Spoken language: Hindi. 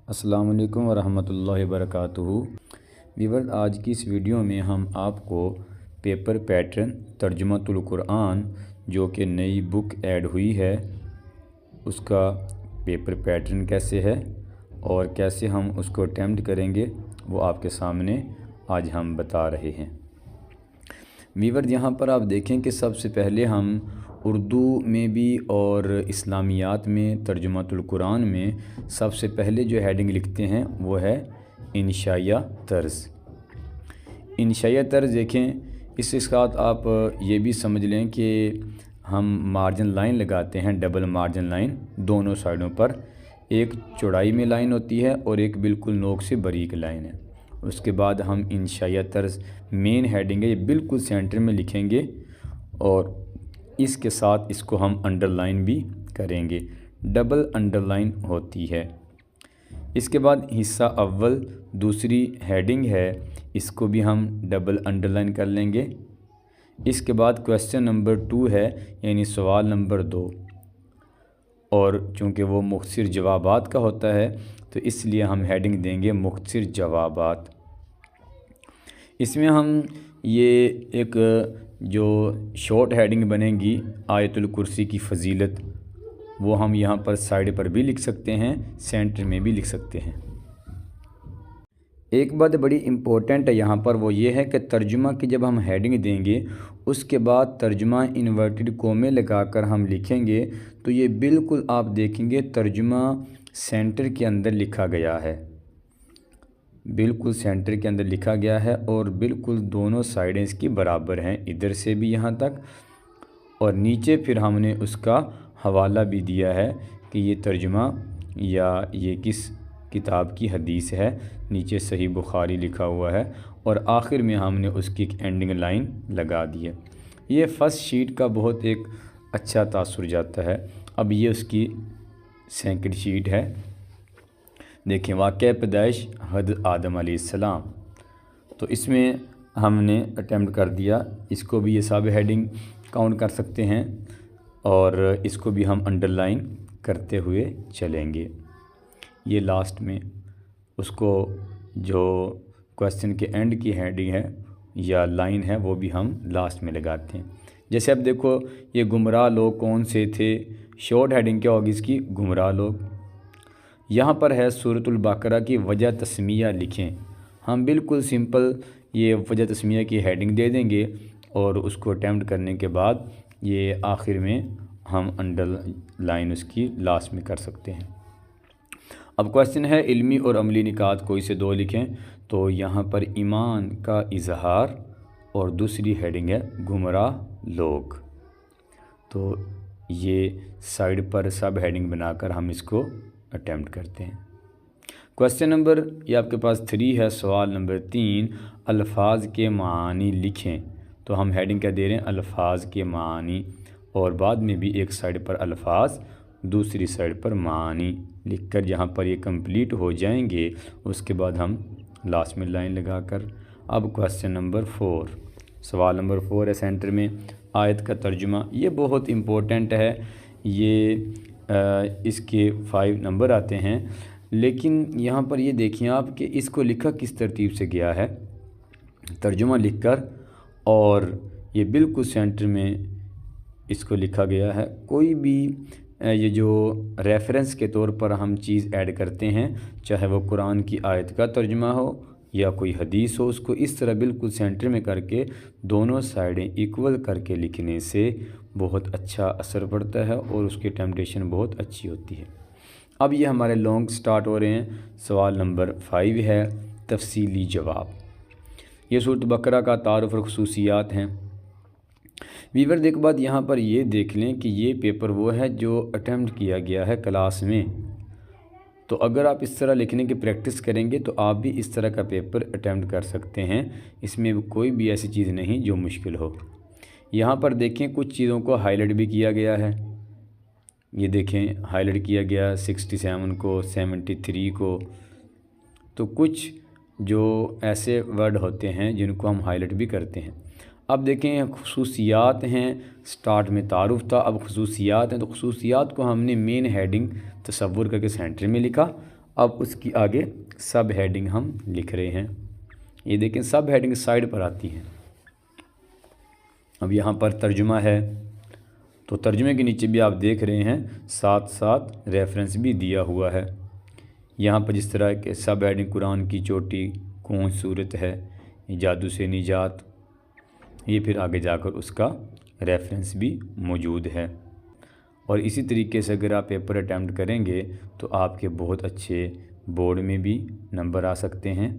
अस्सलाम वालेकुम वरहमतुल्लाहि वबरकातुहू। वीवर, आज की इस वीडियो में हम आपको पेपर पैटर्न तर्जुमतुल कुरान जो कि नई बुक ऐड हुई है उसका पेपर पैटर्न कैसे है और कैसे हम उसको अटैम्प्ट करेंगे वो आपके सामने आज हम बता रहे हैं। वीवर, यहाँ पर आप देखें कि सबसे पहले हम उर्दू में भी और इस्लामियात में तर्जुमातुल कुरान में सबसे पहले जो हेडिंग लिखते हैं वो है इंशाया तर्ज़। इंशाया तर्ज़ देखें, इसके साथ आप ये भी समझ लें कि हम मार्जिन लाइन लगाते हैं, डबल मार्जिन लाइन दोनों साइडों पर। एक चौड़ाई में लाइन होती है और एक बिल्कुल नोक से बारीक लाइन है। उसके बाद हम इंशाया तर्ज़ मेन हेडिंग है, ये बिल्कुल सेंटर में लिखेंगे और इसके साथ इसको हम अंडरलाइन भी करेंगे, डबल अंडरलाइन होती है। इसके बाद हिस्सा अव्वल दूसरी हेडिंग है, इसको भी हम डबल अंडरलाइन कर लेंगे। इसके बाद क्वेश्चन नंबर 2 है, यानी सवाल नंबर 2, और चूँकि वो मुख्तसर जवाबात का होता है तो इसलिए हम हेडिंग देंगे मुख्तसर जवाबात। इसमें हम ये एक जो शॉर्ट हेडिंग बनेगी आयतुल कुर्सी की फ़जीलत, वो हम यहाँ पर साइड पर भी लिख सकते हैं, सेंटर में भी लिख सकते हैं। एक बात बड़ी इम्पोर्टेंट है यहाँ पर, वो ये है कि तर्जुमा की जब हम हेडिंग देंगे उसके बाद तर्जुमा इन्वर्टेड कोमे लगाकर हम लिखेंगे तो ये बिल्कुल आप देखेंगे तर्जुमा सेंटर के अंदर लिखा गया है, बिल्कुल सेंटर के अंदर लिखा गया है और बिल्कुल दोनों साइडें इसकी बराबर हैं, इधर से भी यहाँ तक, और नीचे फिर हमने उसका हवाला भी दिया है कि ये तर्जुमा या ये किस किताब की हदीस है। नीचे सही बुखारी लिखा हुआ है और आखिर में हमने उसकी एक एंडिंग लाइन लगा दी है। ये फर्स्ट शीट का बहुत एक अच्छा तासुर जाता है। अब ये उसकी सेकंड शीट है। देखें, वाक़या पैदाइश हज़रत आदम अलैहिस्सलाम, तो इसमें हमने अटेम्प्ट कर दिया। इसको भी ये सब हेडिंग काउंट कर सकते हैं और इसको भी हम अंडरलाइन करते हुए चलेंगे। ये लास्ट में उसको जो क्वेश्चन के एंड की हेडिंग है या लाइन है वो भी हम लास्ट में लगाते हैं। जैसे अब देखो, ये गुमराह लोग कौन से थे, शॉर्ट हेडिंग क्या होगी इसकी, गुमराह लोग। यहाँ पर है सूरतुल बकरा की वजह तस्मिया लिखें। हम बिल्कुल सिंपल ये वजह तस्मिया की हेडिंग दे देंगे और उसको अटैम्प्ट करने के बाद ये आखिर में हम अंडरलाइन उसकी लास्ट में कर सकते हैं। अब क्वेश्चन है इल्मी और अमली निकात कोई से दो लिखें। तो यहाँ पर ईमान का इजहार और दूसरी हेडिंग है गुमराह लोग। तो ये साइड पर सब हेडिंग बनाकर हम इसको अटैम्प्ट करते हैं। क्वेश्चन नंबर ये आपके पास 3 है, सवाल नंबर 3, अल्फाज के मानी लिखें। तो हम हेडिंग क्या दे रहे हैं, अल्फाज के मानी, और बाद में भी एक साइड पर अल्फाज दूसरी साइड पर मानी लिखकर जहाँ पर ये कंप्लीट हो जाएंगे उसके बाद हम लास्ट में लाइन लगाकर। अब क्वेश्चन नंबर 4, सवाल नंबर 4 है सेंटर में, आयत का तर्जुमा। ये बहुत इम्पोर्टेंट है, ये इसके 5 नंबर आते हैं, लेकिन यहाँ पर ये देखिए आप कि इसको लिखा किस तरतीब से गया है, तर्जुमा लिखकर, और ये बिल्कुल सेंटर में इसको लिखा गया है। कोई भी ये जो रेफरेंस के तौर पर हम चीज़ ऐड करते हैं, चाहे वो कुरान की आयत का तर्जुमा हो या कोई हदीस हो, उसको इस तरह बिल्कुल सेंटर में करके दोनों साइडें इक्वल करके लिखने से बहुत अच्छा असर पड़ता है और उसकी टेम्पटेशन बहुत अच्छी होती है। अब ये हमारे लॉन्ग स्टार्ट हो रहे हैं। सवाल नंबर 5 है, तफसीली जवाब। ये सूरत बकरा का तारुफ और खुसूसियात हैं। वीवर, देख बाद यहाँ पर ये देख लें कि ये पेपर वो है जो अटेम्प्ट किया गया है क्लास में। तो अगर आप इस तरह लिखने की प्रैक्टिस करेंगे तो आप भी इस तरह का पेपर अटेम्प्ट कर सकते हैं। इसमें कोई भी ऐसी चीज़ नहीं जो मुश्किल हो। यहाँ पर देखें कुछ चीज़ों को हाईलाइट भी किया गया है। ये देखें हाईलाइट किया गया 67 को, 73 को। तो कुछ जो ऐसे वर्ड होते हैं जिनको हम हाईलाइट भी करते हैं। अब देखें खुसूसियात हैं, स्टार्ट में तारुफ था, अब खुसूसियात हैं। तो खुसूसियात को हमने मेन हेडिंग तसव्वुर करके सेंटर में लिखा अब उसकी आगे सब हेडिंग हम लिख रहे हैं। ये देखें सब हेडिंग साइड पर आती है। अब यहाँ पर तर्जुमा है, तो तर्जुमे के नीचे भी आप देख रहे हैं साथ साथ रेफरेंस भी दिया हुआ है। यहाँ पर जिस तरह के सब हेडिंग कुरान की चोटी कौन सूरत है, जादू से निजात, ये फिर आगे जाकर उसका रेफरेंस भी मौजूद है। और इसी तरीके से अगर आप पेपर अटैम्प्ट करेंगे तो आपके बहुत अच्छे बोर्ड में भी नंबर आ सकते हैं।